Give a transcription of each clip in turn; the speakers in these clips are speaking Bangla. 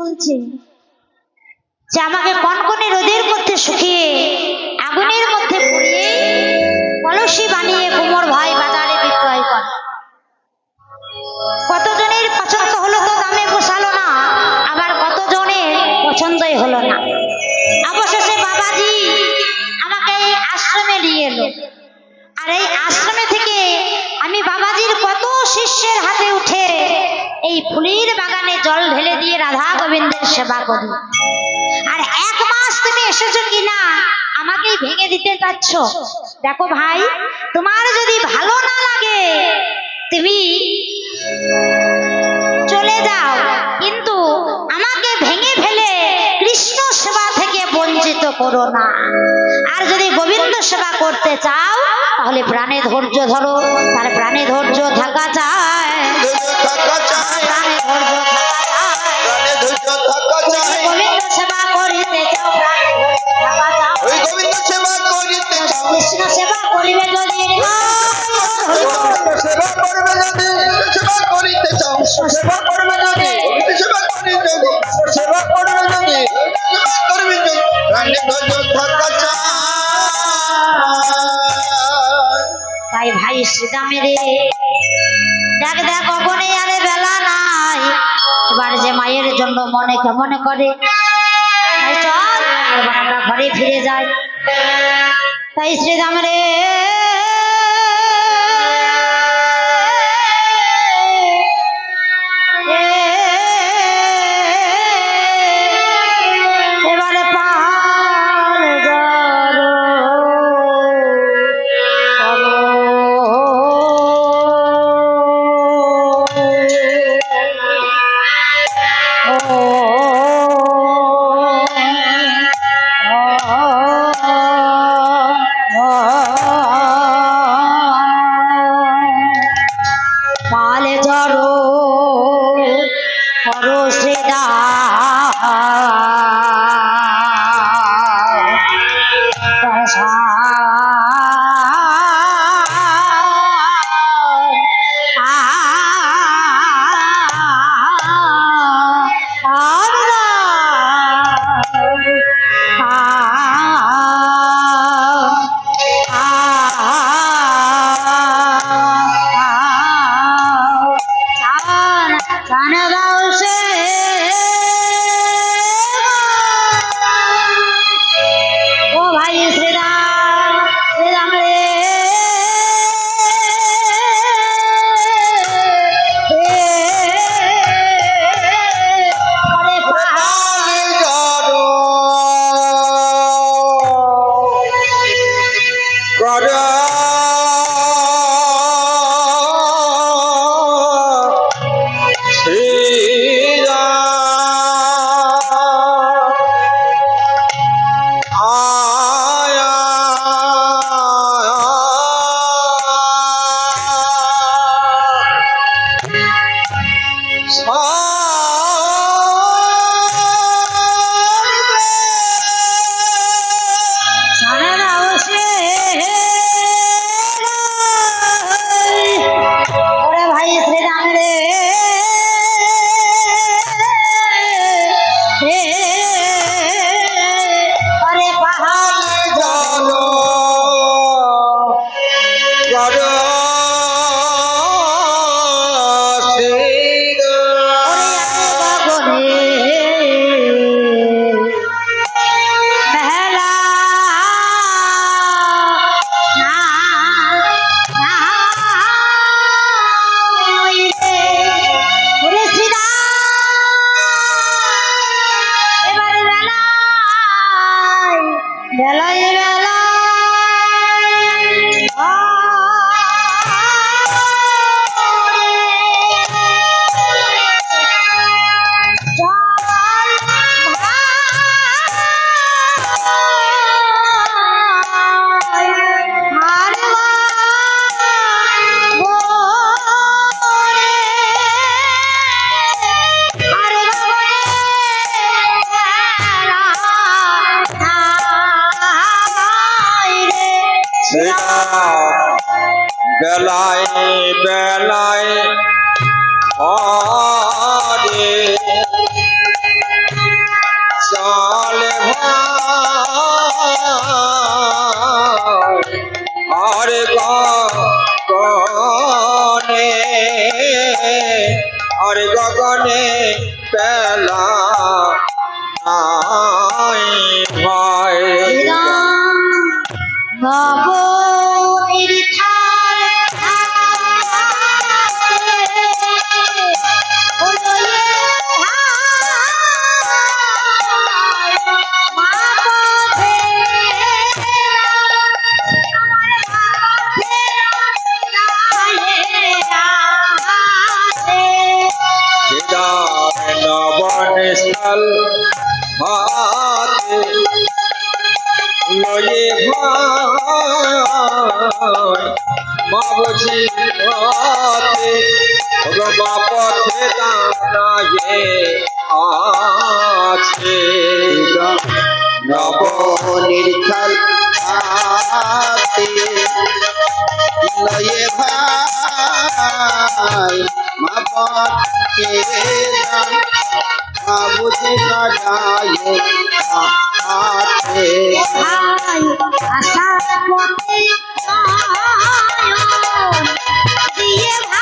বলছে যে আমাকে কনকনে রোদের মধ্যে শুকিয়ে আগুনের মধ্যে পুড়িয়ে কলসি বানিয়ে কুমোর ভাই বাজারে বিক্রয় করে। কতজনের পছন্দ হলো তো দামে পোষালো না, আবার কতজনের পছন্দই হলো না। অবশেষে বাবাজি আমাকে এই আশ্রমে নিয়ে এলো। আর এই আশ্রমে থেকে আমি বাবাজির কত শিষ্যের হাতে উঠে এই ফুলের বাগানে জল ঢেলে দিয়ে রাধা গোবিন্দের সেবা করি। আর 1 মাস তুমি এসেছো কিনা আমাকেই ভেঙে দিতে চাচ্ছ। দেখো ভাই, তোমার যদি ভালো না লাগে তুমি চলে যাও, কিন্তু আমাকে ভেঙে ফেলে কৃষ্ণ সেবা থেকে বঞ্চিত করো না। আর যদি গোবিন্দ সেবা করতে চাও তাহলে প্রাণে ধৈর্য ধরো। তার প্রাণে ধৈর্য থাকা চায়, প্রাণে ধৈর্য থাকা চায়। গোবিন্দ সেবা করিতে চাও, প্রাণে ধৈর্য থাকা চাও। কৃষ্ণ সেবা করিবে যদি তাই ভাই শ্রীদামের দেখ দেখ অগনে আরে বেলা নাই, এবার যে মায়ের জন্য মনে কেমন করে। তাই চল এবার আমরা ঘরে ফিরে যাই। তাই শ্রীদামের এবারে পাহাড় জড়ো পালে জড়ো করো শ্রীদা বেলায় বেলায় হরে বেলা নাই ভয় নবনস্থল হাতে লয়ে ভাই মা বুঝি হাতে মা পথে দাঁড়ায়ে আছে নবনির্ঝল হাতে লয়ে ভাই মা পথে মা বুঝে দাঁড়ায়ে আছে আশা পথে দিয়ে ভাই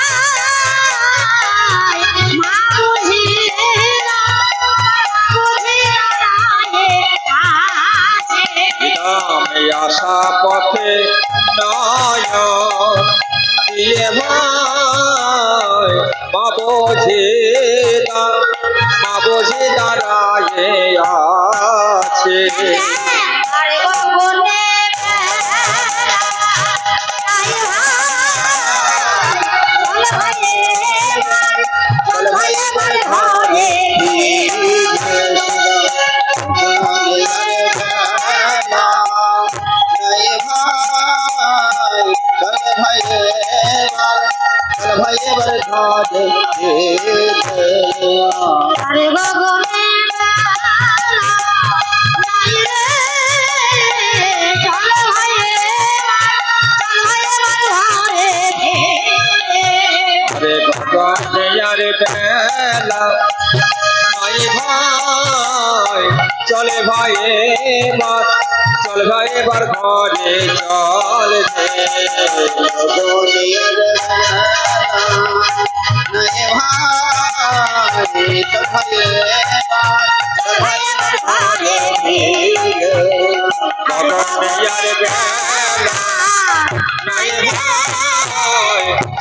মা বুঝি আমি আশা পথে নয় দিয়ে ভাই মা বোঝে দাঁড়ায়ে আছে আরে গগনে বেলা নাই ভাই চলে ভাই এবার চল ভাই এবার ঘরে চল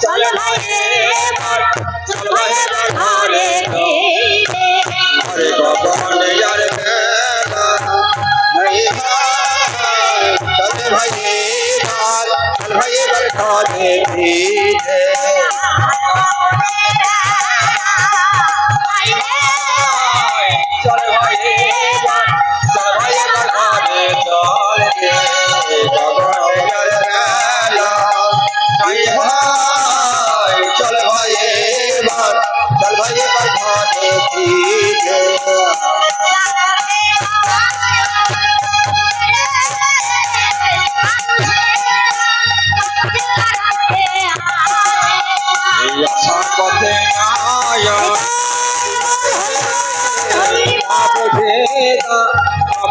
চল ভাই এবার চল ভাই এবার ঘরে আরে গগনে আর বেলা নাই চল ভাই এবার ঘরে চল ভাই এবার চল ভাই এবার ঘরে চল গগনে আর বেলা নাই ভাই চল ভাই এবার ঘরে আশা পথে নয়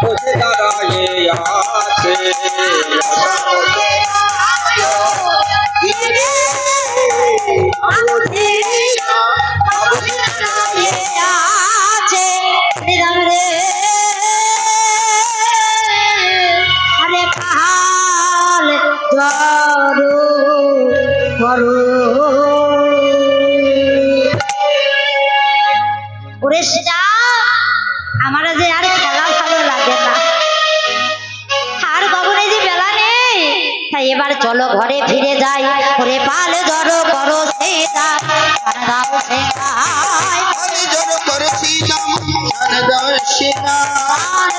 বুঝে দাঁড়ায়ে আছে আরে পাহাড় জড়ো করো ওরে সেটা আমার যে আর খেলা ভালো লাগে না আর বাবুরে যে বেলা নেই তাই এবার চলো ঘরে ফিরে যাই ওরে পাল জড়ো করো সেটা দাও সেটাই জড়ো করেছি দাম দাও সেনা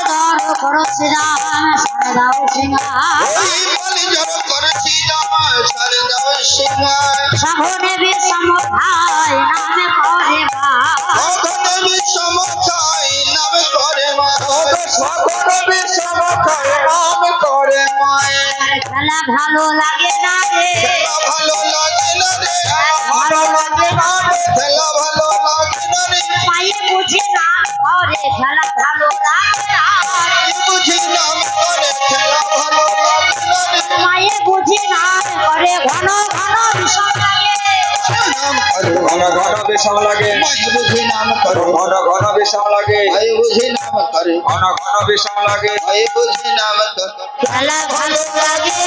জড়ো করো সেটা দাও সেনা জড়ো করেছি দাম দাও সেনা সাহনে বিষম ভাই নামে করে ভাই বিষম খাই নামে করে মা বিষম খাই নাম করে মায়ের খেলা ভালো লাগে না রে ভালো লাগে না রে ভালো লাগে না খেলা ভালো লাগে না রে মায়ে বুঝি না করে খেলা ভালো লাগে না বুঝি না করে খেলা ভালো লাগে না রে মায়ে বুঝি না করে ঘন ঘন বিষম লাগে নাম করো ঘন ঘন বিষম লাগে মাই বুঝি নাম করো ঘন ঘন বিষম লাগে মাই বুঝি নাম করো ঘন ঘন বিষম লাগে মাই বুঝি নাম করো খেলা ভালো লাগে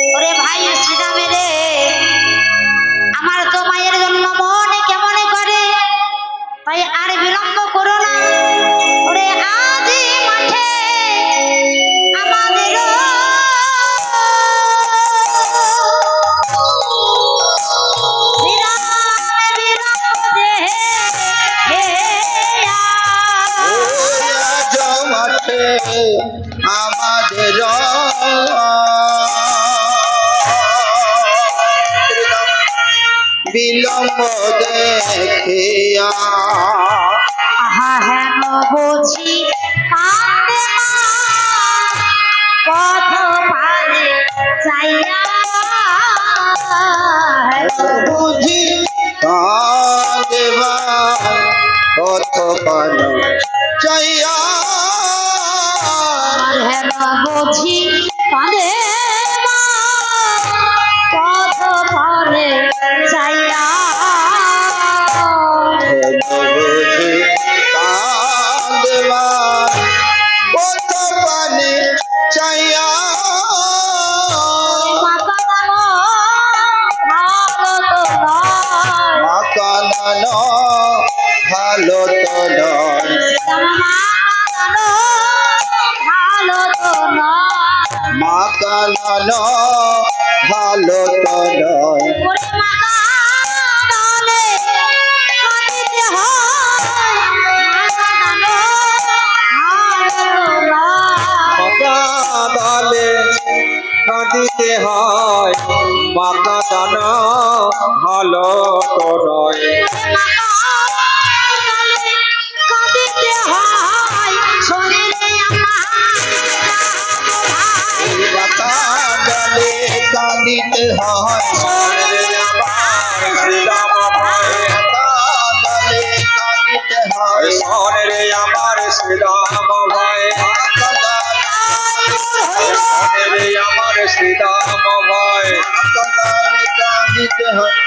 ওরে ভাই শ্রীরামে রে আমার তো মায়ের জন্য মন কেমন করে তাই আর বিলম্ব করো না ওরে আজ মাঠে আমাদের মাঠে আমাদের বিলম্ব দেখিয়া আহা হেন বুঝি কান্দে পথ পানে চাইয়া বুঝি কাঁদেবা পথ পান চাইয়া হেন বুঝি কান্দে পথ পানে চাইয়া বুঝি কাঁদেবা পথ পানে চাইয়া মাকানন ভালো তো নয় মাকানন ভালো তো নয় মাতা দালে কাঁদিতে হয় মাতা দানা ভালো তো নয় মাতা ডালে কাঁদিতে হয় শ্রীরাম ভয় মাতা ডালে কাঁদিতে হয় শোনে রে আমার শ্রীরাম ভয় শোনে রে আমার শ্রীরাম ভয় ডালে কাঁদিতে হয়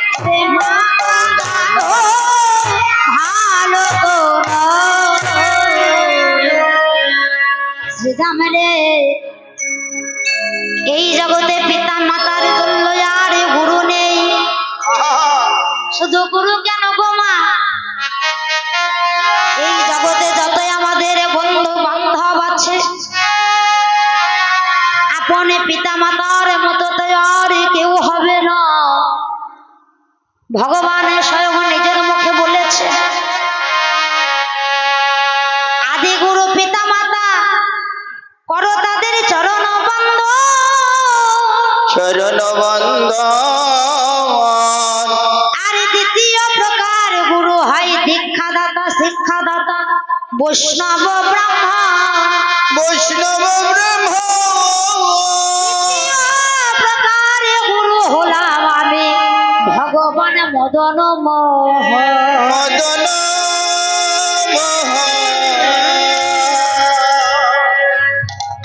ভালো শ্রীরাম রে এই জগতে পিতা মাতার তুল্য আর গুরু নেই শুধু গুরু কেন গো মা এই জগতে যতই আমাদের বন্ধু বান্ধব আছে আপনি পিতা মাতার মতো তো আর কেউ হবে না ভগবান স্বয়ং নিজের মুখে বলেছে আদি গুরু পিতা মাতা করো তাদের চরণ বন্ধ চরণ বন্দন আর দ্বিতীয় প্রকার গুরু হয় দীক্ষাদাতা শিক্ষাদাতা বৈষ্ণব ব্রাহ্মণ বৈষ্ণব ব্রহ্ম প্রকার গুরু হলাম আমি ভগবান মদন মোহন মদন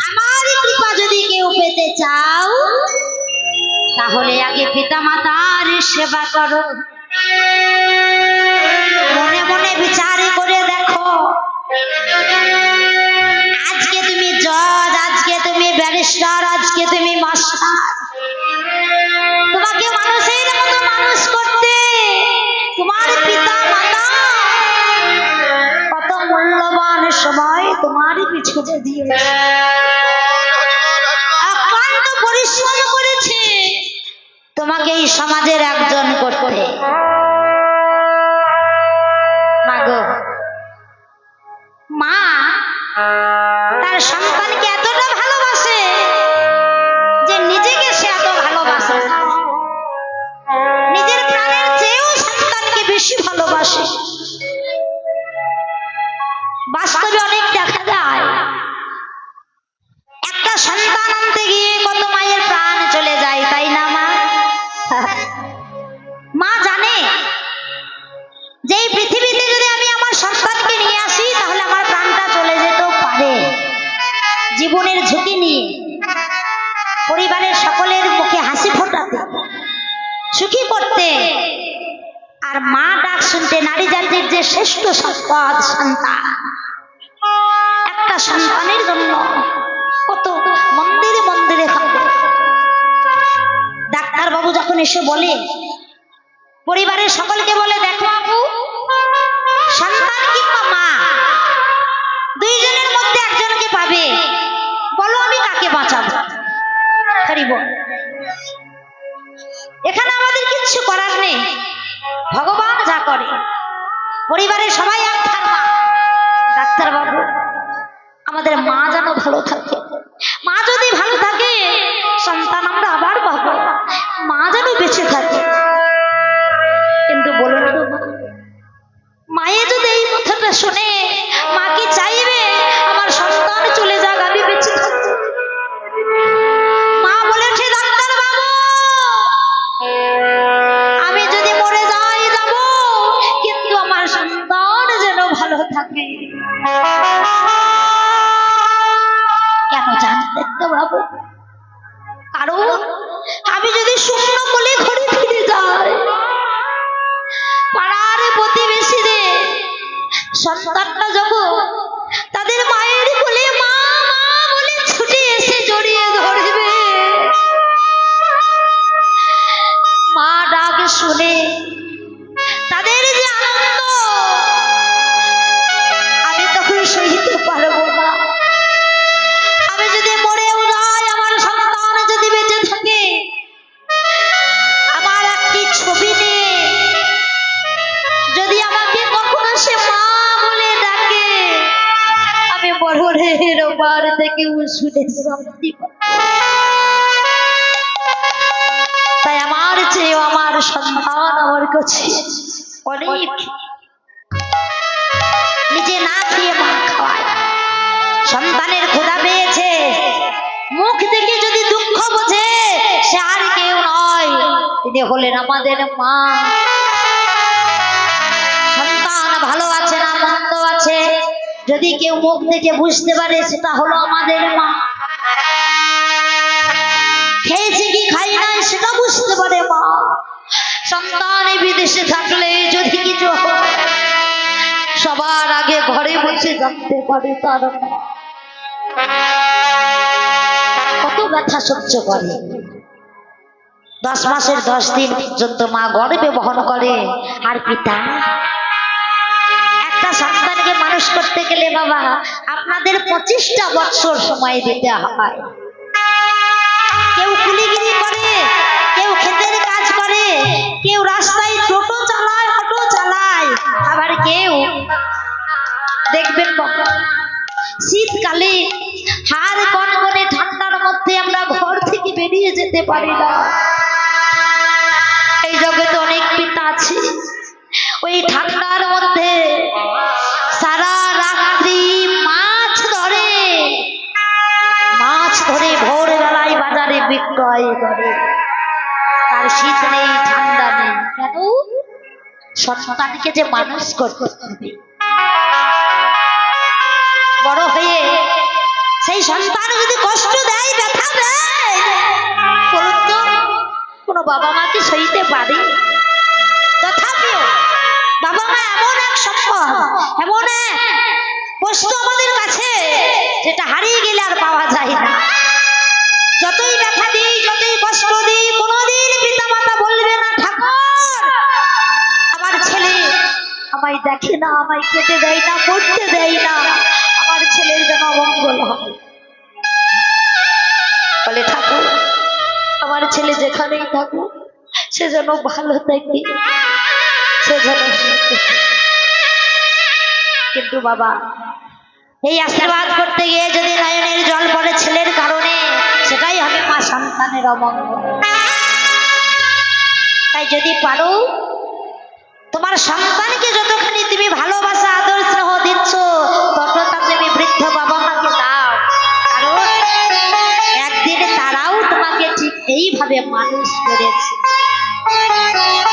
আমার কৃপা যদি কেউ পেতে চাও তাহলে আগে পিতা মাতার সেবা করো মনে মনে বিচার করে দেখো আজকে তুমি জজ আজকে তুমি ব্যারিস্টার আজকে তুমি মাস্টার তোমাকে মানুষের মতো মানুষ করতে তোমার পিতা মাতা কত মূল্যবান সময় তোমারই পিছনে দিয়েছে অক্লান্ত পরিশ্রম করেছে তোমাকে এই সমাজের একজন করতে মাগো মা তার সন্তানকে এতটা ভালোবাসে যে নিজেকে সে এত ভালোবাসে নিজের প্রাণের চেয়েও সন্তানকে বেশি ভালোবাসে বাস্তবে অনেক দেখা যায় একটা সন্তান আনতে গিয়ে কত মায়ের প্রাণ চলে যায় তাই না মা মা জানে সুখী করতে। আর মা ডাক শুনতে নারী জাতির যে শ্রেষ্ঠ সম্পদ সন্তান, একটা সন্তানের জন্য কত মন্দিরে মন্দিরে খাবে। ডাক্তার বাবু যখন এসে বলে, পরিবারের সকলকে বলে, দেখো বাবু, সন্তান কিংবা মা দুইজনের মধ্যে একজনকে পাবে, বলো আমি কাকে বাঁচাবো। এখানে আমাদের কিচ্ছু করার নেই, ভগবান যা করে। পরিবারের সবাই এক থাকবা। ডাক্তার বাবু, আমাদের মা যেন ভালো থাকে, মা যদি ভালো থাকে সন্তান আমরা আবার পাবো, মা যেন বেঁচে থাকে। কিন্তু বলুন তো, মায়ে যদি এই কথাটা শুনে, মা কি চাইবে আমার সন্তান চলে যাক, আমি বেঁচে থাকবো? মা বলেছে, ডাক্তার বাবু, আমি যদি মরে যাই যাব, কিন্তু আমার সন্তান যেন ভালো থাকে। কেন জানতেন তো বাবু? কারণ আমি যদি শূন্য কোলে ঘরে ফিরে যাই, পাড়ার প্রতিবেশীদের সন্তানরা যখন তাদের মায়ের কোলে মা মা বলে ছুটে এসে জড়িয়ে ধরবে, মা ডাক শুনে তাদের যে আনন্দ আমি তখন সহিতে পারবো না। আমি যদি মরেও যাই, আমার সন্তান যদি বেঁচে থাকে, আমার একটি ছবি নিয়ে যদি আমাকে কখনো সে মা বলে ডাকে, আমি মরণের ওপার থেকে শুনে শান্তি পাই। তাই আমার চেয়ে আমার সন্তান আমার কাছে অনেক। নিজে না খেয়ে মা খাওয়ায়, সন্তানের ক্ষুধা পেয়েছে, মুখ দেখে যদি দুঃখ বোঝে, সে আর কেউ নয়, তিনি হলেন আমাদের মা। সন্তান ভালো আছে না মন্দ আছে, যদি কেউ মুখ দেখে বুঝতে পারে, সেটা হলো আমাদের মা। খেয়েছে কি খাই নাই সেটা বুঝতে পারে মা। সন্তান বিদেশে থাকলে যদি কিছু হয়, সবার আগে ঘরে বসে জানতে পারে তার মা। কত ব্যথা সহ্য করে, 10 মাসের 10 দিন পর্যন্ত মা গর্ভে বহন করে। আর পিতা, একটা সন্তানকে মানুষ করতে গেলে বাবা আপনাদের 25টা বছর সময় দিতে হয়। কেউ কুলিগিরি করে, কেউ ক্ষেতের কাজ করে, কেউ রাস্তায় টোটো চালায়, অটো চালায়, আবার কেউ দেখবেন বাবা শীতকালে হাড় কনকনে ঠান্ডার মধ্যে আমরা ঘর থেকে বেরিয়ে যেতে পারি না। এই জগতে অনেক পিতা আছে, ওই ঠান্ডার মধ্যে সারা রাত্রি মাছ ধরে ভোরবেলায় বাজারে বিক্রয় করে। তার শীত নেই, ঠান্ডা নেই, কেন? সন্তানকে যে মানুষ করতে হবে, বড় হয়ে সেই সন্তান যদি কষ্ট দেয়, ব্যথা দেয়, বলুন তো কোনো বাবা মা কি সইতে পারে? তথাপিও বাবা মা এমন এক সম্পদ, এমন এক বস্তু আমাদের কাছে, যেটা হারিয়ে গেলে আর পাওয়া যায় না। যতই ব্যথা দিই, যতই কষ্ট দিই, কোনোদিন পিতা মাতা বলবে না, ঠাকুর আমার ছেলে আমায় দেখে না, আমায় খেতে দেয় না, পড়তে দেয় না, আমার ছেলের যেন মঙ্গল হয়। বলে, ঠাকুর আমার ছেলে যেখানেই থাকুক, সে যেন ভালো থাকে, সে যেন। কিন্তু বাবা এই আশীর্বাদ করতে গিয়ে যদি নয়নের জল পড়ে ছেলের কারণে, সেটাই হবে মা সন্তানের অমঙ্গল। তাই যদি পারো, তোমার সন্তানকে যতখানি তুমি ভালোবাসা আদর স্নেহ দিচ্ছ, ততটা তুমি বৃদ্ধ বাবা মাকে দাও। কারণ একদিন তারাও তোমাকে ঠিক এইভাবে মানুষ করেছে।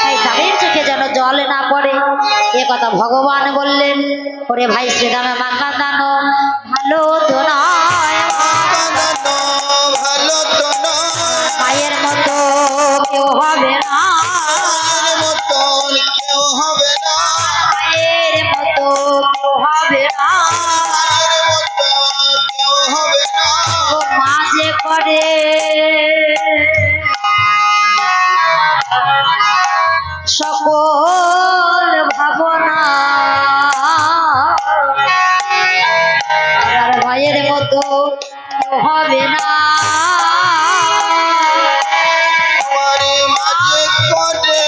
তাই তাদের চোখে যেন জল না পড়ে, এ কথা ভগবান বললেন। ওরে ভাই শ্রীরামে মা কাঁদানো ভালো তো নয়, ভালো তো নয়, মায়ের মতো কেউ হবে না। করে সকল ভাবনা আর ভাইয়ের মতো হবে না আমারে মাঝে করে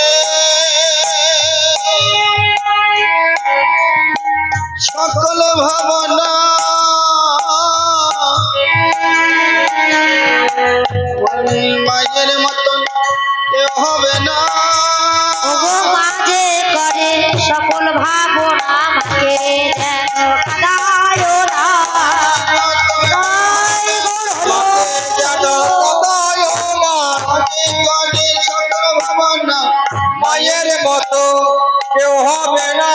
সকল ভাবনা ওরে মায়ের মতন কেউ হবে না ওগো মাঝে করে সকল ভাবনা আমাকে যেন কাদায় না মায়ের মতো কেউ হবে না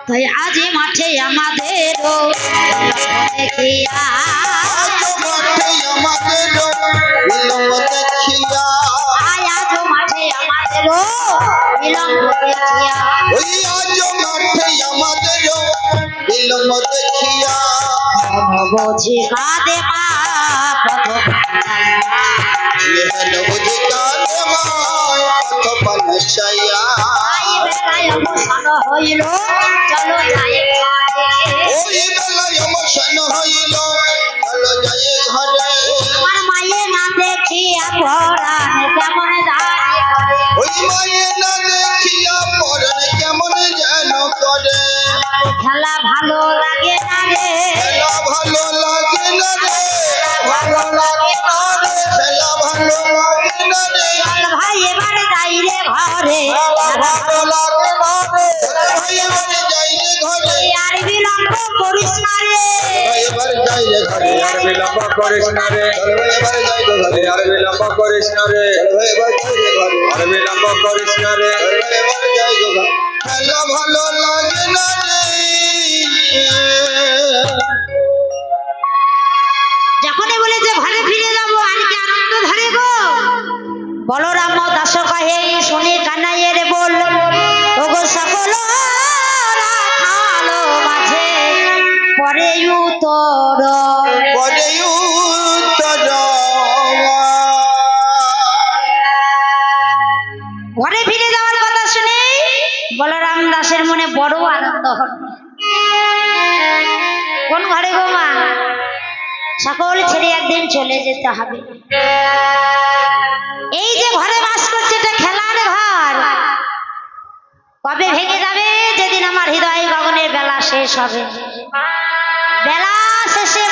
তাই আজ মাঠে আমাদেরও দেখিয়া আমাদের বিলম্ব দেখিয়া আজ মাঠে আমাদেরও বিলম্ব দেখিয়া ওই আজ মাঠে আমাদের বিলম্ব দেখিয়া বুঝি কাঁদে মা প্রথম ইহেন বুঝি কাঁদে মায় কত পানসাইয়া বেলায় অবসান হইল চলো যাই ঘরে ওই বেলায় অবসান হইল চলো যাই ঘরে আমার মায়ে না দেখিয়া পরাণ কেমন দাঁড়িয়ে করে ওই মায়ে না দেখিয়া পরন কেমন যেন করে খেলা ভালো লাগে না রে খেলা ভালো লাগে না রে ভালো লাগে না রে খেলা ভালো লাগে না রে চল ভাই এবারে যাই রে ঘরে খেলা ভালো লাগে না রে ভাই এবারে যাই রে ঘরে আর বিলম্ব করিস না রে ভাই এবারে যাই রে ঘরে আর বিলম্ব করিস না রে ভাই এবারে যাই রে ঘরে আর বিলম্ব করিস না রে ভাই এবারে যাই রে ঘরে আর বিলম্ব করিস না রে ভাই এবারে যাই রে ঘরে খেলা ভালো লাগে না রে যখনই বলে যে ঘরে ফিরে যাবো আর কি আনন্দ ধরে গো বলরাম দাস কহে শুনে কানাইয়ের বল ওগো সকল রাখালো মাঝে পরে উত্তর পরে উত্তর ঘরে ফিরে যাওয়ার কথা শুনে বলরাম দাসের মনে বড় আনন্দ হল কোন ঘরে গো মা সকল ছেড়ে একদিন চলে যেতে হবে এই যে ঘরে বাস করছে এটা খেলার ঘর কবে ভেঙে যাবে যেদিন আমার হৃদয় গগনের বেলা শেষ হবে বেলা শেষে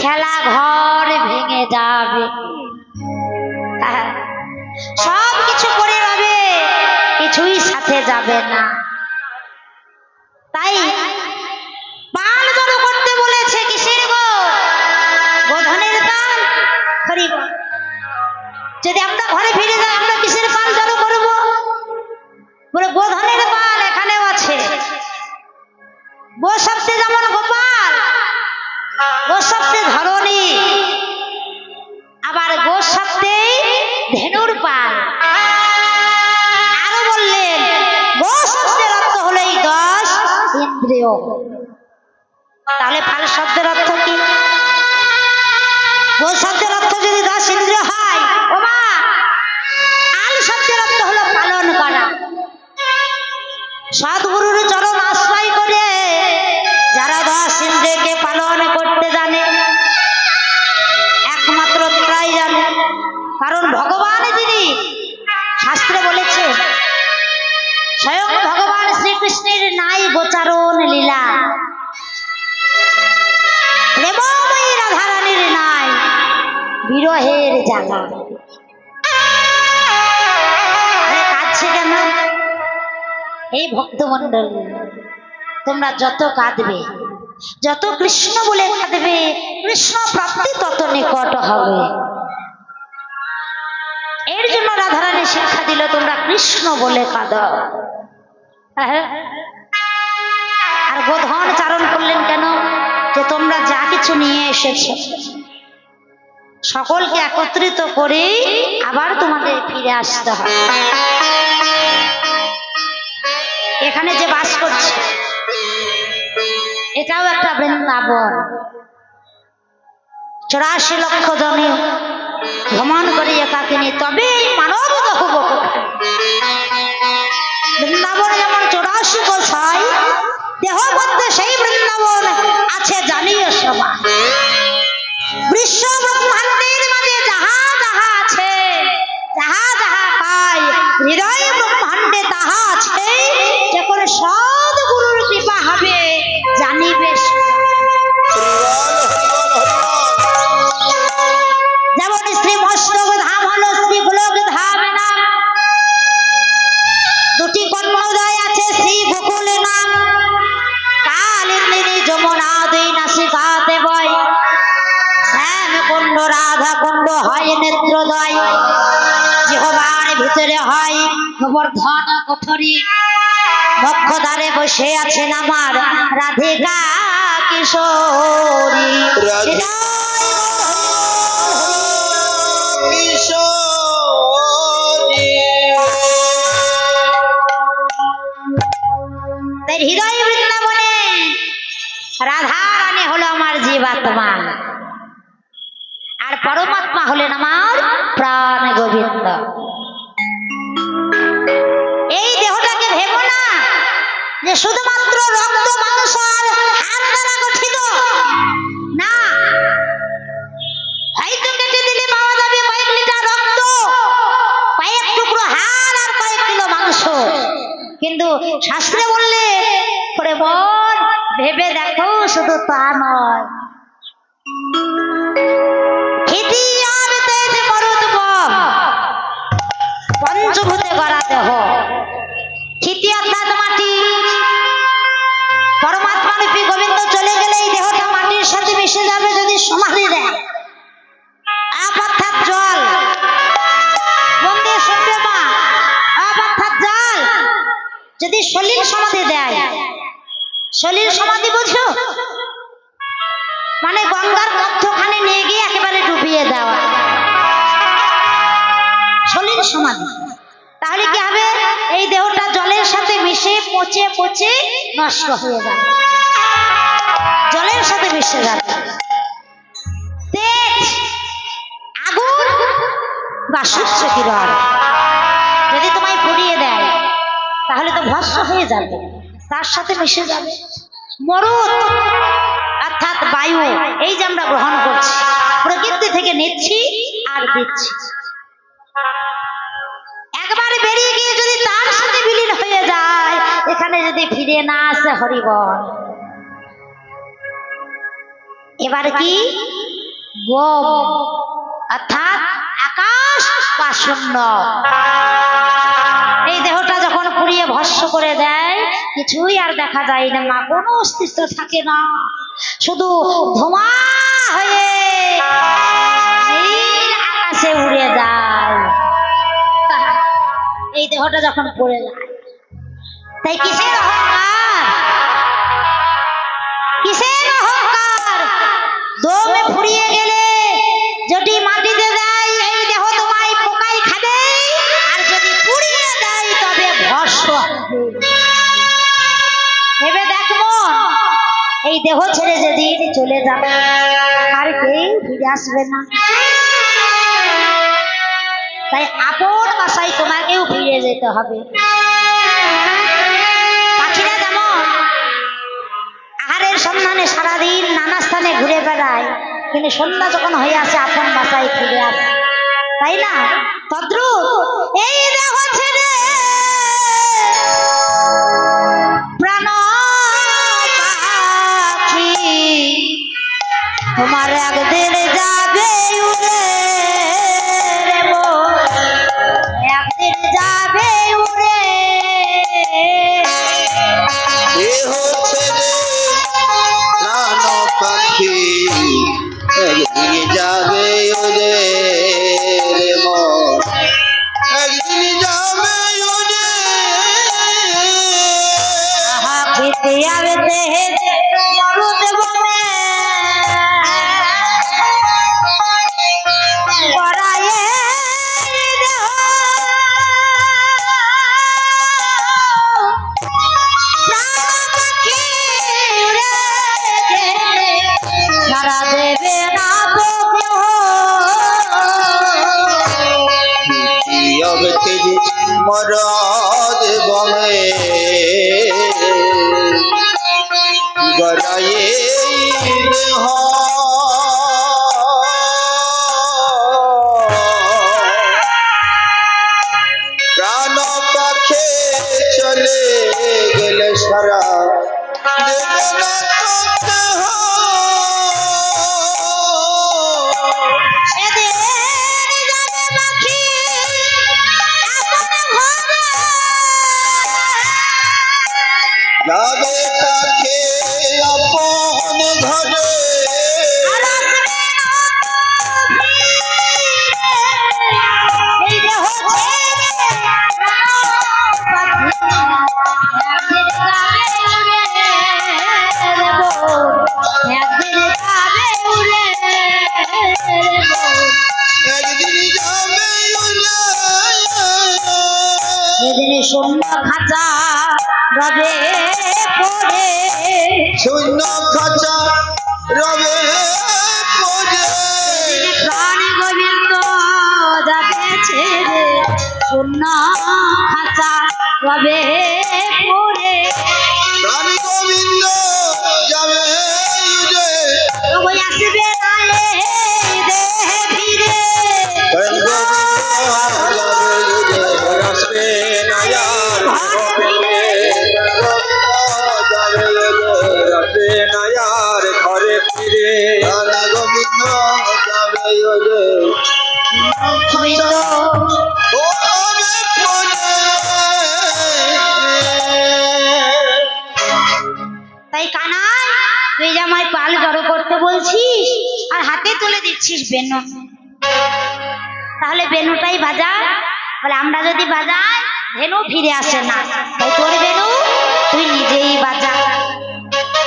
খেলা ঘর ভেঙে যাবে সব কিছু করে রবে কিছুই সাথে যাবে না তাই পান জড়ো করতে বলেছে কিসের গো গোধনের পান করিব যদি আমরা ঘরে ফিরে যাই আমরা কিসের পান জড়ো করব বলে গোধনের পান এখানেও আছে গো শব্দে যেমন গোপাল গো শব্দে ধরণী আবার গো শব্দে ধেনুর পাল আরো বললেন গো শব্দের অর্থ হলো এই 10 ইন্দ্রিয় তাহলে ফাল শব্দের অর্থ কি গো শব্দের অর্থ যদি 10 ইন্দ্রিয় হয় ও মা আল শব্দের অর্থ হলো পালন করা সদ্গুরুর চরণ আশ্রয় করে যারা 10 ইন্দ্রিয়কে পালন করতে জানে একমাত্র তারাই জানে কারণ ভগবান যিনি শাস্ত্রে বলেছে স্বয়ং ভগবান শ্রীকৃষ্ণের নাই গোচারণ লীলা প্রেমময়ী রাধারানীর নাই বিরহের জ্বালা আরে কাঁদছে কেন এই ভক্তমণ্ডল তোমরা যত কাঁদবে যত কৃষ্ণ বলে কাঁদবে কৃষ্ণ প্রাপ্তি তত নিকট হবে এর জন্য রাধারানী শিক্ষা দিল তোমরা কৃষ্ণ বলে কাঁদো আর গোধন চারণ করলেন কেন যে তোমরা যা কিছু নিয়ে এসেছ সকলকে একত্রিত করে আবার তোমাদের ফিরে আসতে হবে এখানে যে বাস করছে এ এটাও একটা বৃন্দাবন। 84 লক্ষ জনে ভ্রমণ করি একাকিনী, তবে এই মানব দেহ বৃন্দাবন যেমন 84 গোসাই দেহ মধ্যে সেই বৃন্দাবন আছে জানিয়ে সবাই। বিশ্ব ব্রহ্মাণ্ডের মাঝে যাহা যাহা আছে, যাহা যাহা পাই হৃদয় ব্রহ্মাণ্ডে তাহা আছে, যে করে সদ্গুরুর কৃপা হবে জানিবে সবাই। যেমন শ্রী মস্তক ধাম হলো শ্রী গোলক ধাম নাম, দুটি কর্ণদয় আছে শ্রী গোকুল নাম, কালিন্দিনী যমুনা দুই নাসিকাতে বয়, শ্যাম কুণ্ড রাধা কুণ্ড হয় নেত্রদয়, জিহ্বার ভিতরে হয় গোবর্ধন কোঠরি, বক্ষদ্বারে বসে আছেন আমার রাধিকা কিশোরী। তাই হৃদয় বৃন্দাবনে রাধা রানী হলো আমার জীবাত্মা, আর পরমাত্মা হলেন আমার প্রাণ গোবিন্দ। এই দেহটাকে ভেবো না যে শুধুমাত্র রক্ত মাংস আর হাড় দ্বারা গঠিত, না। হয়তো কেটে দিলে পাওয়া যাবে কয়েক লিটার রক্ত, কয়েক টুকরো হাড় আর কয়েক কিলো মাংস, কিন্তু শাস্ত্রে বললে করে বল ভেবে দেখো শুধু তা নয়। পঞ্চভূতে গড়া দেহ, ক্ষিতি অর্থাৎ মাটি। পরমাত্মা রূপী গোবিন্দ চলে গেলে এই দেহটা মাটির সাথে মিশে যাবে যদি সমাধি দেয়। আপ অর্থাৎ জল, মন দিয়ে শুনবে মা, আপ অর্থাৎ জল যদি সলিল সমাধি দেয়। সলিল সমাধি বুঝো, মানে গঙ্গার মধ্যখানে নিয়ে গিয়ে একেবারে ডুবিয়ে দেওয়া, সলিল সমাধি। তাহলে কি হবে? এই দেহটা জলের সাথে মিশে পচে পচে নষ্ট হয়ে যাবে, জলের সাথে মিশে যাবে। তেজ, আগুন বা সূর্য কিরণ যদি তোমায় পুড়িয়ে দেয় তাহলে তো ভস্ম হয়ে যাবে, তার সাথে মিশে যাবে। মরুত অর্থাৎ বায়ু, এই যে আমরা গ্রহণ করছি, প্রকৃতি থেকে নিচ্ছি আর দিচ্ছি, একবার বেরিয়ে গিয়ে যদি তার সাথে বিলীন হয়ে যায়, এখানে যদি ফিরে না আসে হরিবল। এবার কি গম অর্থাৎ আকাশ বা শূন্য। এই দেহটা যখন পুড়িয়ে ভস্ম করে দেয় কিছুই আর দেখা যায় না, মা, কোনো অস্তিত্ব থাকে না, শুধু ধোঁয়া হয়ে নীল আকাশে উড়ে যায় এই দেহটা যখন পড়ে যায়। তাই কিসের অহংকার, কিসের অহংকার? দমে ফুরিয়ে গেলে যদি মাটিতে দেয় এই দেহ তোমায় পোকাই খাবে, আর যদি পুড়িয়ে দেয় তবে ভস্ম হবে। ভেবে দেখবো এই দেহ ছেড়ে যেদিন চলে যাবে আর কেউ ফিরে আসবে না। তাই আপন বাসায় তোমাকেও ফিরে যেতে হবে। পাখিরা যেমন আহারের সন্ধানে সারাদিন নানা স্থানে ঘুরে বেড়ায়, কিন্তু সন্ধ্যা যখন হয়ে আসে আপন বাসায় ফিরে আসে, তাই না? তদ্রুপ এই দেহ ছেড়ে প্রাণ পাখি তোমার একদিন যাবে উড়ে, একদিন যাবে উড়ে। দেহ ছেড়ে প্রাণ পাখি একদিন যাবে ওরে রে মন, একদিন मराद बमे गराए प्राण पाखे चले गेले सारा যাবে পাখে আপন ঘরে একদিন যাবে শূন্য খাঁচা রবে পড়ে শূন্য খাঁচা রবে পড়ে প্রাণ গোবিন্দ যাবে ছেড়ে শূন্য খাঁচা রবে পড়ে প্রাণ গোবিন্দ যাবে উড়ে ওই আসবে না এই দেহে ফিরে প্রাণ গোবিন্দ যাবে উড়ে আসবে না আর আসবে না আর ঘরে ফিরে প্রাণ গোবিন্দ যাবে উড়ে গোবিন্দ ও রবে পড়ে তাই কানাই তুই যে আমায় পাল জড়ো করতে বলছিস আর হাতে তুলে দিচ্ছিস বেনু তাহলে বেনুটাই বাজা বলে আমরা যদি বাজাই বেনু ফিরে আসে না তাই তোর বেনু তুই নিজেই বাজা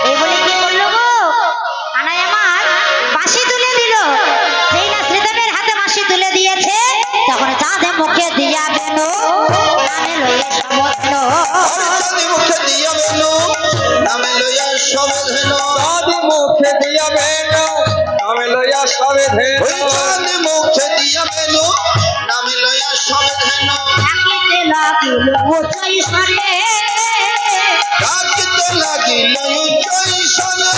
এই বলে কি করলো গো কানাই আমার বাঁশি তুলে দিল সেই না শ্রীদেবের হাতে বাঁশি তুলে দিয়েছে তখন চাঁদে মুখে দিয়া বেনু নামে লইয়া সমর্থ হরিচাঁদ মুখে দিয়া বেনু নামে লইয়া সবে ধেন আদি মুখে দিয়া বেনু নামে লইয়া সবে ধেনু হরিচাঁদ মুখে দিয়া বেনু নামে লইয়া সবে ধেন ডাকিতে লাগিল উচ্চই স্বরে ডাকিতে লাগিল উচ্চৈ স্বরে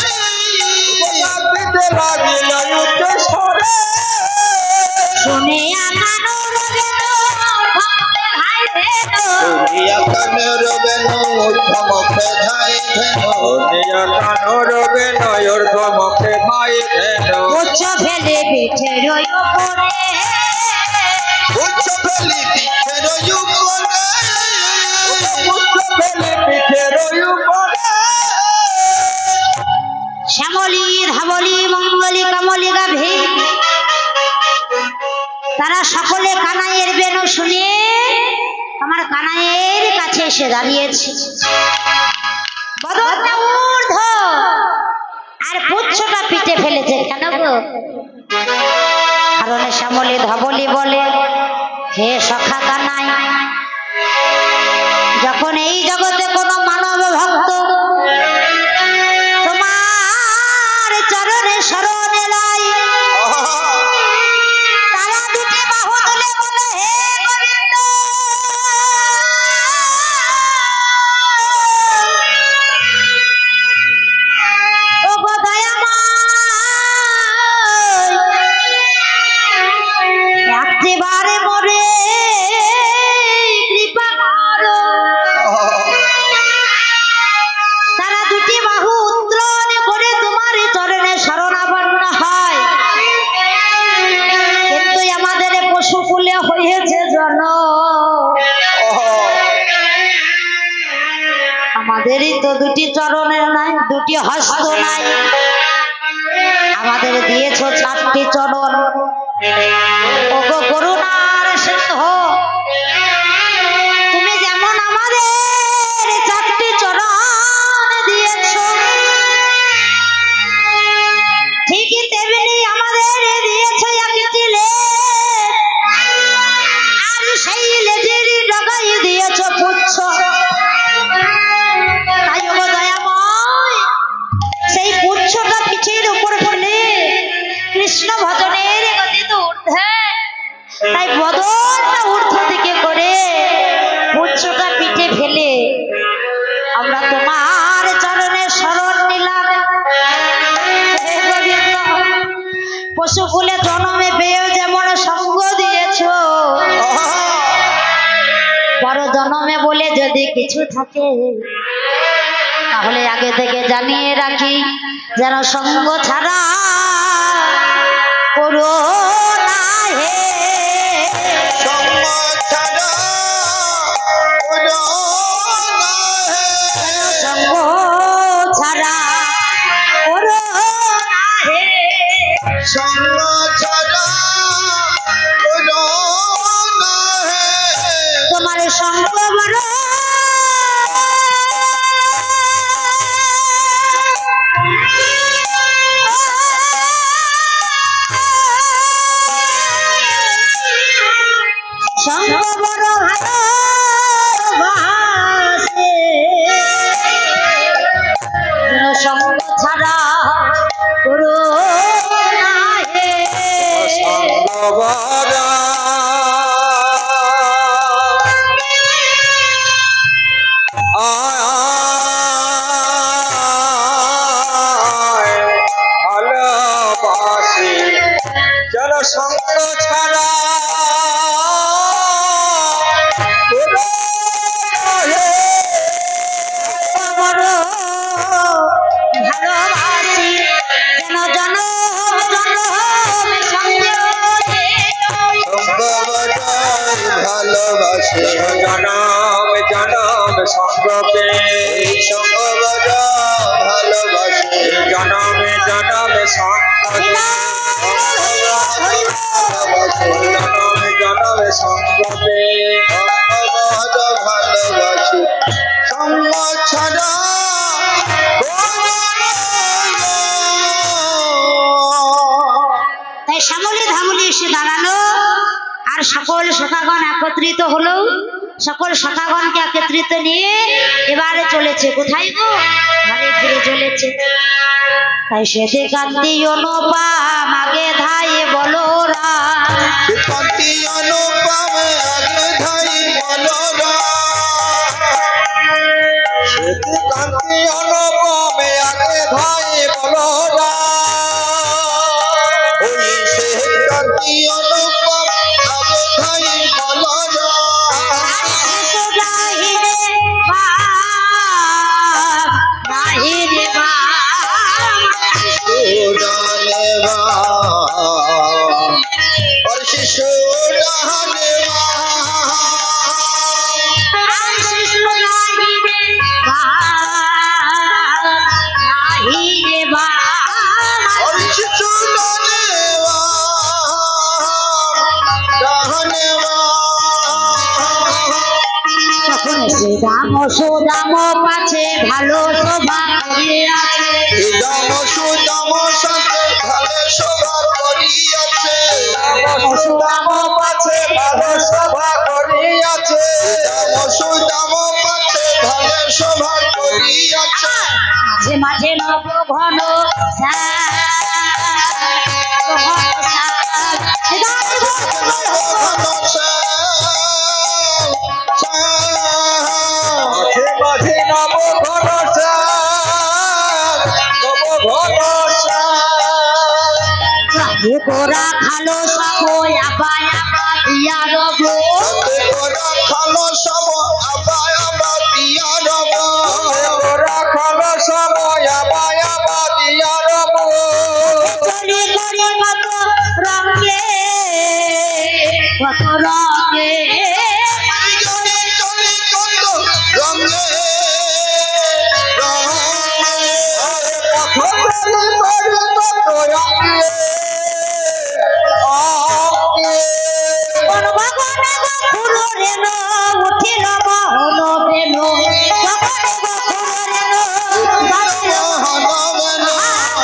ডাকিতে লাগিল উচ্চ স্বরে শুনে আকানোর বেনু ভক্তে ভাই বেনু শুনিয়া কানের বেনু ঊর্ধ্বমুখে ধাই ধেন শুনিয়া কানর বেনয়র ধমকে ভাই ধেনু উচ্চ ফেলে পিঠের উপরে উচ্চ ফেলি পিঠের উপরে উচ্চ ফেলে পিঠের উপরে শ্যামলী ধাবলী মঙ্গলী কমলী গাভী তারা সকলে কানাইয়ের বেনু শুনে আমার কানাইয়ের কাছে এসে দাঁড়িয়েছে বদনটা ঊর্ধ্ব আর পুচ্ছটা পিঠে ফেলেছে কেন গো কারণ শ্যামলী ধাবলী বলে হে সখা কানাই যখন এই জগতে কোনো মানব ভক্ত তোমার চরণে শরণে লাই তারা দুটি বাহু তুলে বলে হে গোবিন্দ ও গো দয়াময় একটিবারে মরে কৃপা করো তারা দুটি বাহু উত্তোলন করে তোমার চরণে শরণাপন্ন হয় কিন্তু আমাদের পশুকুলে হয়েছে জন আমাদেরই তো দুটি চরণের নাই দুটি হস্ত নাই আমাদের দিয়েছো 4টি চরণ ওগো করুণার সিন্ধু তুমি যেমন আমাদের 4টি চরণ দিয়েছো ঠিকই তেমনি আমাদের দিয়েছো একটি লেজ আর সেই লেজের ডগায় দিয়েছো পুচ্ছ তাই ওগো দয়াময় সেই পুচ্ছটা পিঠের উপর ফেলে কৃষ্ণ ভজনের গতি তো ঊর্ধ্বে তাই বদনটা ঊর্ধ্ব পর জন্মে বলে যদি কিছু থাকে তাহলে আগে থেকে জানিয়ে রাখি যেন সঙ্গ ছাড়া করো না হে সঙ্গ ছাড়া করো না হে। সঙ্গ ছাড়া করো না হে সঙ্গ ছাড়া করো না হে। তোমার সঙ্গ বড় সঙ্গ বড় ভালোবাসে যেন সঙ্গ ছাড়া করো না হে সঙ্গবরা ভালোবাসি যেন সঙ্গ ছাড়া করো না হে। বড় ভালোবাসি যেন সঙ্গে ভালোবাসে জনম জনম সঙ্গকে ভালোবাসে জনম জনম সঙ্গকে জনম জনম সঙ্গকে ভালোবাসি সঙ্গ ছাড়া তাই শ্যামলি ধামলি এসে দাঁড়ালো আর সকল সখাগণ একত্রিত হলো সকল সখাগণকে একত্রিত নিয়ে এবারে চলেছে কোথায় গো ঘরে ফিরে চলেছে তাই সেতে কান্তি অনুপাম আগে ধাই বলো রাম কান্তি অনুপমে আগে ধাই বলরা শ্বেত কান্তি অনুপমে আগে ধাই বলরা ওই সে কান্তি অনুপম আগে ধাই বলরা উড়ানে বা और शिशु रहने और शिशु দাম সুদাম পাছে ভালো শোভা করিয়াছে দাম সুদাম সাথে ভালো শোভা করিয়াছে সুদাম পাছে ভালো সভা করিয়াছে দাম সুদাম পাছে ভালো শোভা করিয়াছে মাঝে মাঝে নব ঘন মাঝে মাঝে নব ভরসা নব ভরসা কোরা খালো সময় আবার দিয়া রব খালো সব আবার আবার দিয়া রব ওরা খালো সময় আবায়া বাদিয়া রব চলি করি কত রঙে কত রঙে চলে চলে কত রঙে উঠিল মহল বেন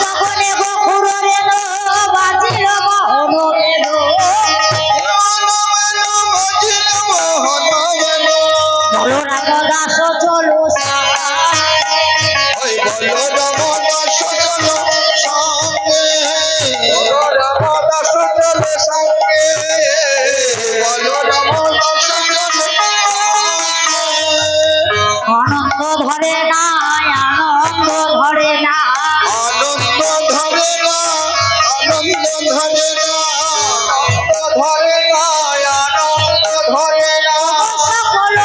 জগনে বকুর রেন বাজিল মহল বেন বলো রাগ দাস চলো রামদাস চলে সঙ্গে আনন্দ ধরে না আনন্দ ধরে না আনন্দ ধরে না আনন্দ ধরে না ধরে না আনন্দ ধরে না সকল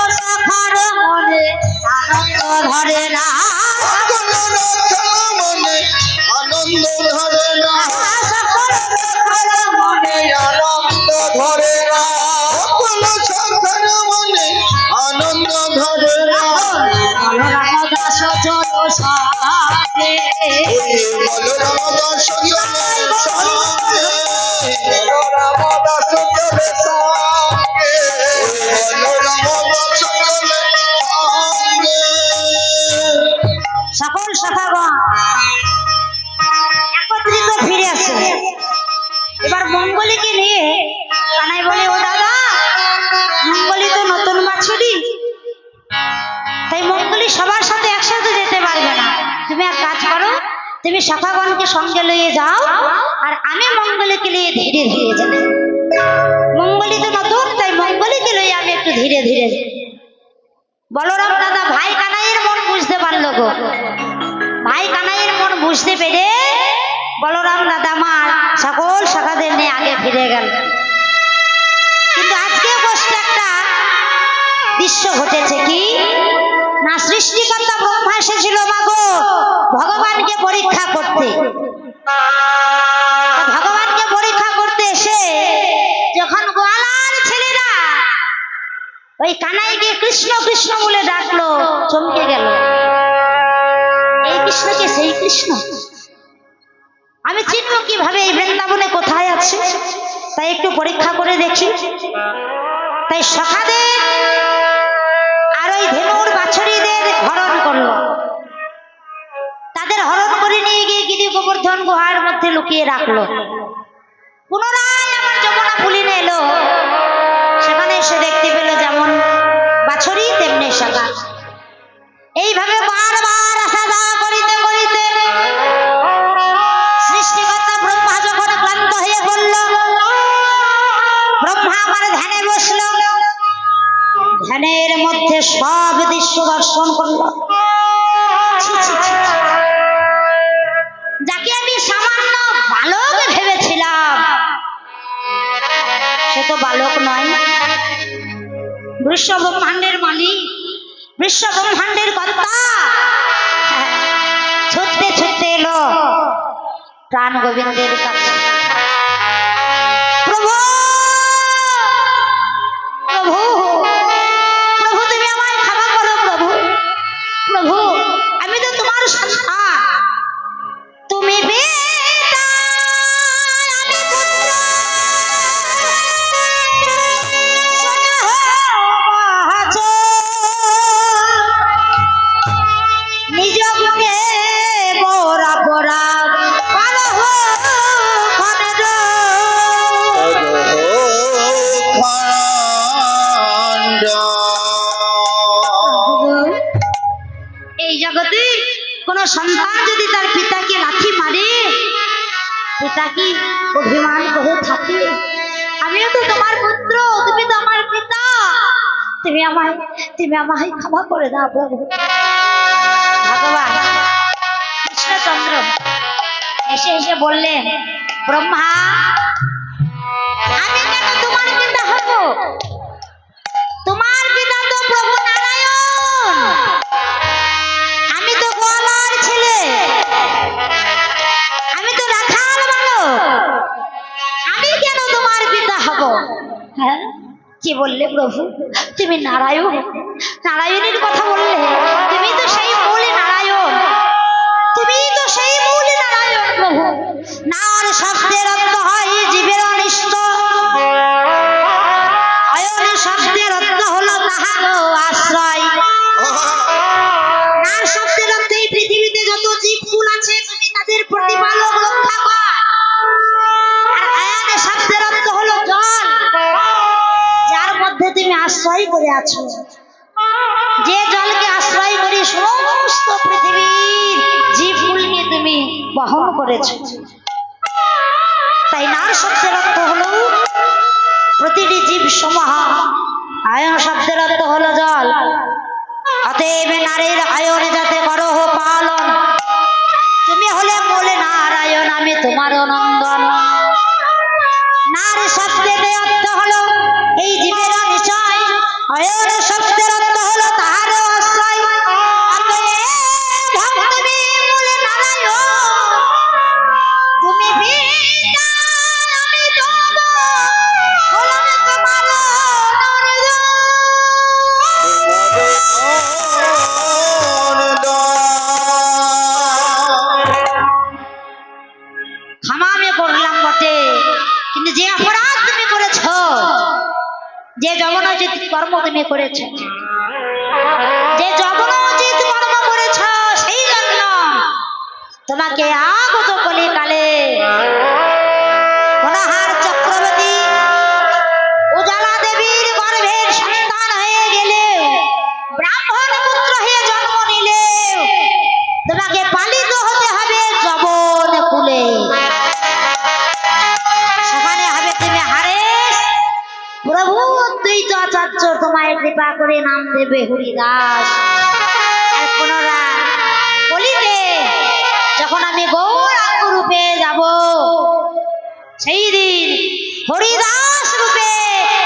তুমি সখাগণকে সঙ্গে লইয়ে যাও, আর আমি মঙ্গলীকে নিয়ে ধীরে ধীরে যাই। মঙ্গলী তো নতুন, তাই মঙ্গলীকে লইয়ে আমি একটু ধীরে ধীরে যাই। বলরাম দাদা ভাই কানাইয়ের মন বুঝতে পারলো গো। ভাই কানাইয়ের মন বুঝতে পেরে বলরাম দাদা মার সকল সখাদের নিয়ে আগে ফিরে গেল। কিন্তু আজকে কষ্ট একটা দৃশ্য ঘটেছে, কি না সৃষ্টিকর্তা ব্রহ্মা এসেছিল মাগো ভগবানকে পরীক্ষা করতে। ভগবানকে পরীক্ষা করতে এসে যখন গোয়ালার ছেলেরা ওই কানাইকে কৃষ্ণ কৃষ্ণ বলে ডাকলো, চমকে গেল। এই কৃষ্ণকে সেই কৃষ্ণ আমি চিনব কিভাবে? এই বৃন্দাবনে কোথায় আছে? তাই একটু পরীক্ষা করে দেখি। তাই সখাদের আর ওই ধেনুর বাছুরীদের হরণ করলো। তাদের হরণ করে নিয়ে গিয়ে গিরি গোবর্ধন গুহার মধ্যে লুকিয়ে রাখলো। পুনরায় আমার যমুনা পুলিনে এলো, সেখানে এসে দেখতে পেল যেমন বাছুরি তেমনি সখা। এইভাবে বারবার আসা যাওয়া করিতে করিতে সৃষ্টিকর্তা ব্রহ্মা যখন ক্লান্ত হয়ে পড়ল, ব্রহ্মা আমার ধ্যানে বসল। ধ্যানের মধ্যে সব দৃশ্য দর্শন করল। ছি, ছি, ছি, ছি। যাকে আমি সামান্য বালক ভেবেছিলাম, সে তো বালক নয়, বিশ্ব ব্রহ্মাণ্ডের মালিক, বিশ্ব ব্রহ্মাণ্ডের কর্তা। ছুটতে ছুটতে এলো প্রাণ গোবিন্দের কাছে। প্রভু প্রভু প্রভু, তুমি আমায় ক্ষমা করো প্রভু। প্রভু, আমি তো তোমার সন্তান, তুমি পিতা, আমি পুত্র। শোনো মহাজন, নিজ গুণে মোর অপরাধ করহ খণ্ড। এই জগতে কোন সন্তান যদি তার পিতাকে লাথি মারে, পিতা কি অভিমান করে থাকে? আমিও তো তোমার পুত্র, তুমি তো আমার পিতা, তুমি আমায় ক্ষমা করে দাও প্রভু। ভগবান কৃষ্ণচন্দ্র এসে এসে বললেন, ব্রহ্মা, আমি কেন তোমার পিতা হব? তোমার পিতা তো প্রভু নারায়ণ, আমি তো গোয়ালার ছেলে, আমি তো রাখাল বালক, আমি কেন তোমার পিতা হব? হ্যাঁ, কি বললে প্রভু? তুমি নারায়ণ, নারায়ণের কথা বললে? তুমি তো সেই মূল নারায়ণ, তুমি তো সেই মূল নারায়ণ প্রভু। নার শব্দের অর্থ হয় জীবের অনিষ্ট, অয়ন শব্দের অর্থ হলো তাহার আশ্রয়। নার শব্দের অর্থ এই পৃথিবীতে যত জীবকুল আছে তুমি তাদের প্রতিপালক, রক্ষা কর। আর আয়ন শব্দের অর্থ হলো জল, যার মধ্যে তুমি আশ্রয় করে আছো। যে জলকে আশ্রয় করে সমস্ত পৃথিবীর জীবকুলকে তুমি বহন করেছো। তাই নার শব্দের অর্থ হলো প্রতিটি জীব সমূহ, আয়ন শব্দের অর্থ হলো জল। অতএব নারীর আয়ন যাতে করো পালন, তুমি হলে বলে নারায়ণ, আমি তোমার নন্দন। নারী শব্দের অর্থ হলো এই জীবের নিশ্চয়, আয়ন শব্দের অর্থ হলো তাহার আশ্রয়। অতএব তুমি বলে নারায়ণ, তুমি পিতা, আমি হলাম তোমার ক্ষমা আমি করলাম বটে, কিন্তু যে অপরাধ তুমি করেছ, যে যবনোচিত কর্ম তুমি করেছ, যে যবনোচিত কর্ম করেছ, সেই জন্য তোমাকে আগত কলিকালে মনোহার চক্রবর্তী উজালা দেবীর গর্ভের সন্তান হয়ে গেলে, ব্রাহ্মণ পুত্র হয়ে জন্ম নিলে তোমাকে পালিত হতে হবে কৃপা করে নাম দেবে হরিদাস। আর পুনরায় বলিবে যখন আমি গৌরাঙ্গ রূপে যাব সেই দিন হরিদাস রূপে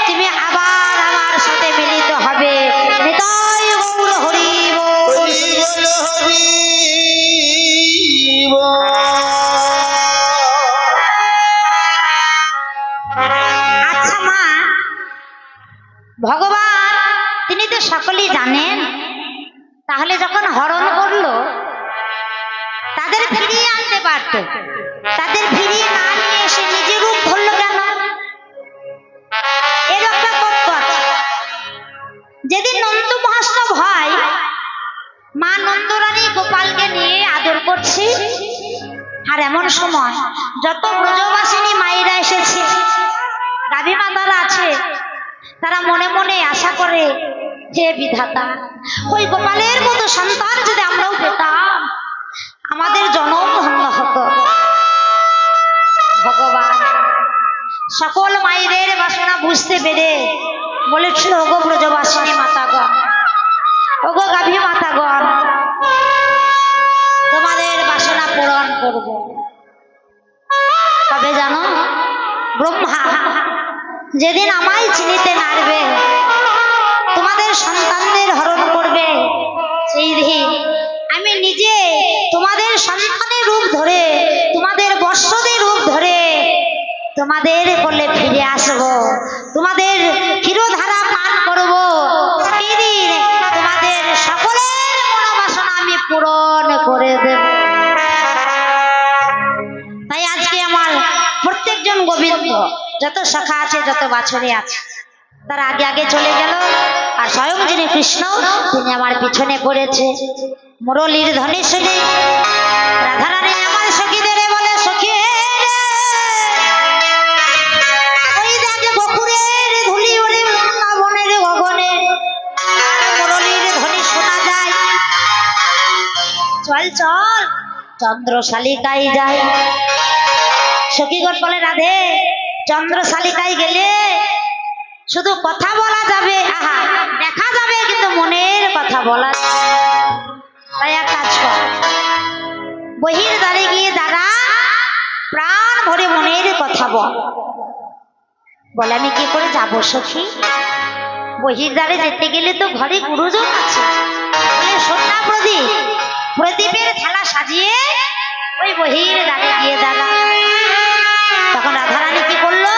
তুমি আবার আমার সাথে মিলিত হবে। নিতাই গৌর হরি বল। হরি বল হরি বল। আচ্ছা মা, ভগবান তিনি তো সকলেই জানেন, তাহলে যখন হরণ করলো তাদের ফিরিয়ে আনতে পারত, তাদের ফিরিয়ে না নিয়ে এসে নিজের রূপ ধরলো কেন? এর একটা তত্ত্ব আছে। যেদিন নন্দ মহাস্তব হয়, মা নন্দরানী গোপালকে নিয়ে আদর করছে, আর এমন সময় যত ব্রজবাসিনী মায়েরা এসেছে, গাভী মাতারা আছে, তারা মনে মনে আশা করে হে বিধাতা, ওই গোপালের মতো সন্তান যদি আমরাও পেতাম আমাদের জনম ধন্য হতো। ভগবান সকল মায়েদের বাসনা বুঝতে পেরে বলেছিল, ওগো ব্রজবাসিনী মাতাগণ, ওগো গাভী মাতাগণ, তোমাদের বাসনা পূরণ করব। তবে জানো ব্রহ্মা যেদিন আমায় চিনিতে নারবে, তোমাদের সন্তানদের হরণ করবে, সেই দিন আমি নিজে তোমাদের সন্তানের রূপ ধরে, তোমাদের বৎসদের রূপ ধরে তোমাদের কোলে ফিরে আসব, তোমাদের ক্ষীরধারা পান করব। সেই দিন তোমাদের সকলের মনোবাসনা আমি পূরণ করে দেব। তাই আজকে আমার প্রত্যেকজন গোবিন্দ, যত শাখা আছে, যত বাছরে আছে, তার আগে আগে চলে গেল, আর স্বয়ং যিনি কৃষ্ণ তিনি আমার পিছনে পড়েছে। মুরলীর ধ্বনি শুনে রাধারানী আমার সখীদের বলে, সখী ওই দেখে বকুড়ের ধুলি ওরে বৃন্দাবনের গগনে মুরলীর ধ্বনি শোনা যায়, চল চল চন্দ্রশালিকায় যায়। সখীগণ বলে, রাধে চন্দ্রশালিকায় গেলে শুধু কথা বলা যাবে, আহা দেখা যাবে, কিন্তু মনের কথা বলা যাবে না। তাই এক কাজ কর, বহির দ্বারে গিয়ে দাঁড়া, প্রাণ ভরে মনের কথা বল। বলে, আমি কি করে যাব সখী? বহির দ্বারে যেতে গেলে তো ঘরে গুরুজন আছে। বলে, সন্ধ্যা প্রদীপ, প্রদীপের থালা সাজিয়ে ওই বহির দ্বারে গিয়ে দাঁড়া। তখন রাধারানী কি করলো?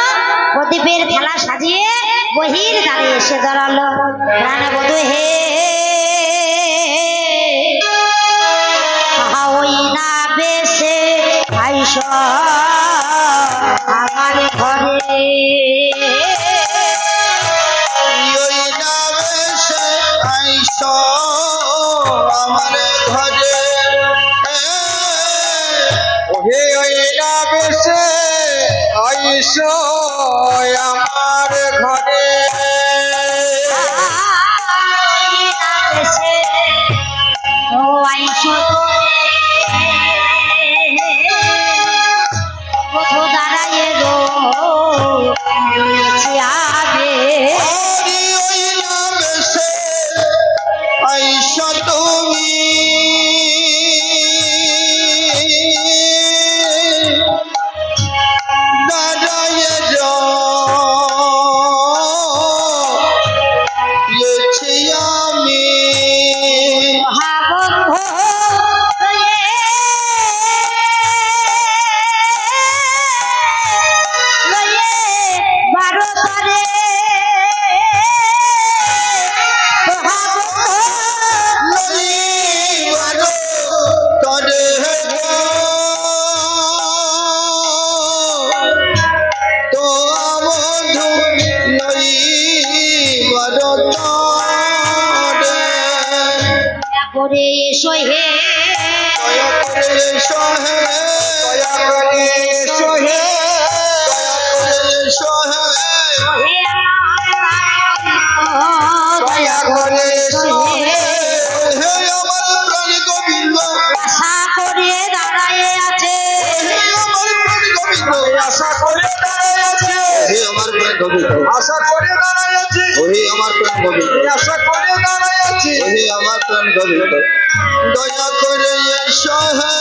প্রদীপের থালা সাজিয়ে বহির দ্বারে এসে দাঁড়ালো। প্রাণবধূ হে ওই না বেশে আইস আমার ঘরে, ওই নামে সে আইস আমার ঘরে, ওহে ওই না বেশে আইস আমার ঘরে। ও আইস বধূ দাঁড়ায় গো আগে, হরি ওই নামে সে আইস তুমি, দাঁড়ায় যাচ্ছি আমি। করে এসো হে, দয়া করে এসো হে, দয়া করে এসো হে, দয়া করে এসো হে, হে আমার দয়া করে এসো হে। হে আমার প্রাণ গোবিন্দ, আশা করে দাঁড়ায় আছে, হে আমার প্রাণ গোবিন্দ, আশা করে দাঁড়ায় আছে, হে আমার প্রাণ গোবিন্দ, আশা করে দাঁড়ায় আছে। ওহে আমার প্রাণ গোবিন্দ এই আশা করে দাঁড়াই আছি ওহে আমার প্রাণ গোবিন্দ দয়া করে এসো হে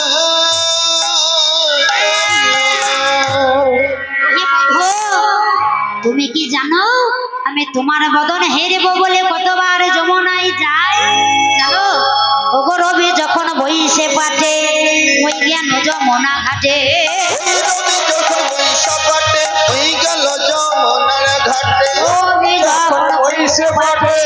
তুমি কি জানো আমি তোমার বদন হেরবো বলে কতবার যমুনায় যাই জানো ওগো রবি যখন বইসে পাটে ওই জ্ঞান যমুনা ঘাটে ওই রবি যখন বৈশা কাটে হয়ে গেল যমুনার ঘাটে রবি যখন ওই সে পাঠে